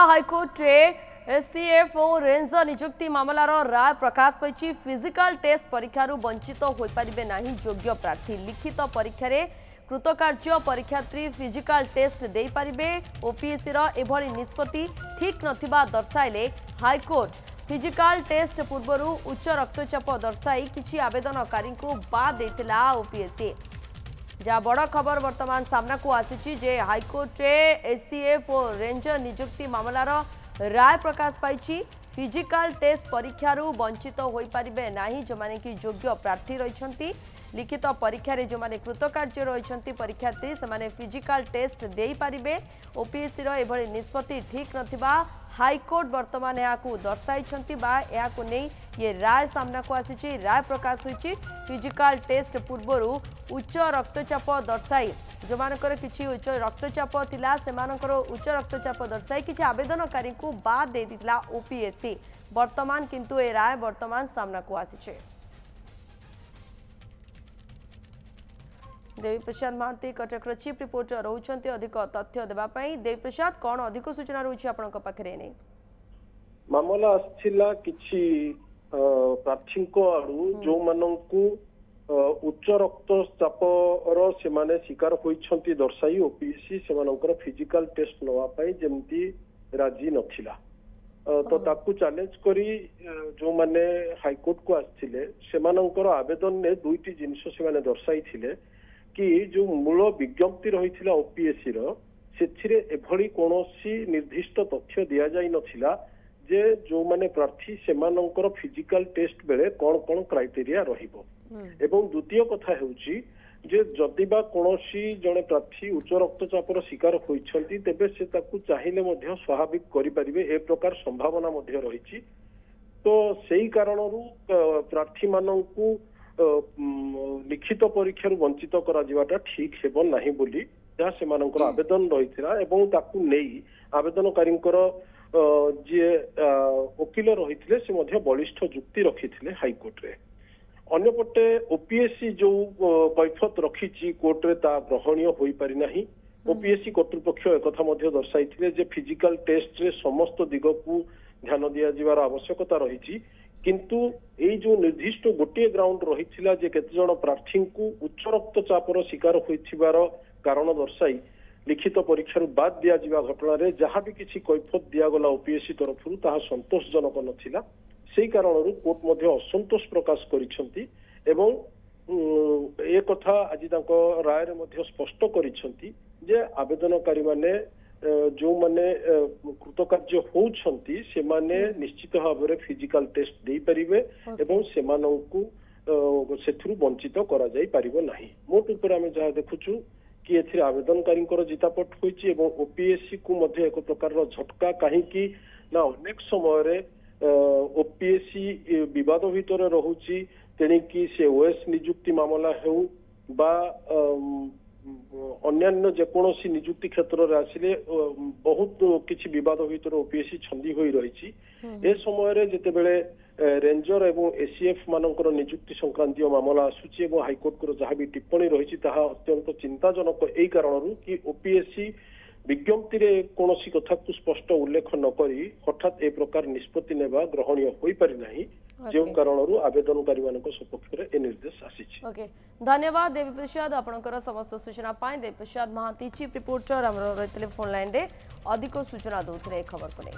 High court रे ACF और ranger नियुक्ति मामलार राय प्रकाश पाई। फिजिकल टेस्ट परीक्षा वंचित हो पारे ना योग्य प्रार्थी। लिखित परीक्षा कृतकार्य परीक्षार्थी फिजिकल टेस्ट दे पारे। ओपीएससी एभली निष्पत्ति ठीक नथिबा दर्शाइले हाईकोर्ट। फिजिकल टेस्ट पूर्व उच्च रक्तचाप दर्शाई किछि आवेदनकारी को बाद देतिला ओपीएससी। जहाँ बड़ खबर वर्तमान सामना को आसी जे हाईकोर्ट रे एसीएफ और रेंजर नियुक्ति मामलार राय प्रकाश पाई। फिजिकल टेस्ट परीक्षा वंचित हो पारे ना जो माने कि योग्य प्रार्थी रही। लिखित परीक्षा जो माने कृतकार्य रही परीक्षार्थी से फिजिकल टेस्ट दे पारे। ओपीएससी एभली निष्पत्ति ठीक नथिबा हाईकोर्ट वर्तमान यहाँ दर्शाई नहीं ये राय सामना को आसी। राय प्रकाश होती फिजिकल टेस्ट पूर्व उच्च रक्तचाप दर्शाई जो मानकर किसी उच्च रक्तचाप थिला सेमानकर उच्च रक्तचाप दर्शाई किसी आवेदनकारी को बाद दे दिला ओपीएससी। वर्तमान किंतु ए राय वर्तमान सामना को आसी। देवी प्रसाद महांती कटक चीफ रिपोर्टर रोचंती अधिक तथ्य देवाई। देवी प्रसाद कौन अधिक सूचना रोचे आपण पाखरे नहीं मामला आसला किछि प्रार्थी जो मानू उच्च रक्तचाप से माने शिकार होइछंती दर्शाई ओपीएससी से फिजिकल टेस्ट नवाई जमती राजी नथिला। तो ताकू चैलेंज करी जो माने हाईकोर्ट को आसथिले सेमानंकर आवेदन ने दुईटी जिनिस से माने दर्शाई थिले कि जो मूल विज्ञप्ति रही ओपीएससी से एभली कौनसी निर्दिष्ट तथ्य दि जाई नथिला जे जो माने प्रार्थी सेमानंकर फिजिकल टेस्ट बेले कौन कौन क्राइटेरिया रहिबो। एवं द्वितीय कथा हेउची जे जदिबा कौनसी जने प्रार्थी उच्च रक्तचापर शिकार होइछंती तेबे से ताकू चाहिले मध्य स्वाभाविक करि परिबे ए प्रकार संभावना मध्य रहिछि। तो सेही कारणरू प्रार्थी माननकू लिखित परीक्षा वंचित करा जिवाटा ठीक हेबो नाही बोली जहाँ से आवेदन रही एवं ताकू नहीं आवेदनकारींकर जी वकिल रही से बलिष्ठ जुक्ति रखी हाईकोर्ट रे। अन्यपटे ओपीएससी जो कैफत रखी कोर्ट रे ता ग्रहणीय हो पारि नाही। ओपीएससी कर्तृपक्ष एक दर्शाई जे फिजिकल टेस्ट रे समस्त दिग को ध्यान दिया जिवार आवश्यकता रही किंतु ये जो निर्दिष्ट गोटे ग्राउंड रही जे केते जण प्रार्थी को उच्च रक्तचापर शिकार होइथिबार कारण दर्शाई लिखित परीक्षा बाद दिया जिवा घटना रे जहाँ भी किसी कैफत दिगला ओपीएससी तरफ ताहा संतोषजनक नथिला। से कारण कोर्ट मध्य असंतोष प्रकाश करिसेंती एवं ए कथा आज राय रे मध्य स्पष्ट करिसेंती जे आवेदनकारी माने जो माने कृतकार्य होउछंती से माने निश्चित भाव में फिजिकल टेस्ट दे परिबे एवं से माननकू सेथुरु वंचित करा जाई परिबो नाही। मोट ऊपर आमे जहा देखुछु कि एथि आवेदनकारी जितापट होइछि एवं ओपीएससी को मध्य एक प्रकार झटका कहीं ना अनेक समय रे ओपीएससी विवाद भितर रहुछि तेणिकी से ओएस नियुक्ति मामला हेउ बा अन्यान्य जेकोसी नियुक्ति क्षेत्र में आसिले बहुत किछि विवाद भितर ओपीएससी छंदी होई रही। ए समय रे जेतेबेले रेंजर एवं एसीएफ मानकर नियुक्ति संक्रांतीय मामला आसुची एवं हाईकोर्ट को जहाँ भी टिप्पणी रही अत्यंत चिंताजनक यही कारण कि ओपीएससी विज्ञप्ति रे कौनसी कथा को स्पष्ट उल्लेख न करी हठात ए प्रकार निष्पत्ति नेबा ग्रहणीय होई पारि नाही जो कारण आवेदनकारी मानक सपक्ष रे ए निर्देश आसीछि। ओके धन्यवाद देवी प्रसाद आपनकर समस्त सूचना पाए। देवी प्रसाद महांती चीफ रिपोर्टर हमरो रहितले फोन लाइन रे अधिक सूचना दउथरे खबर को नहीं।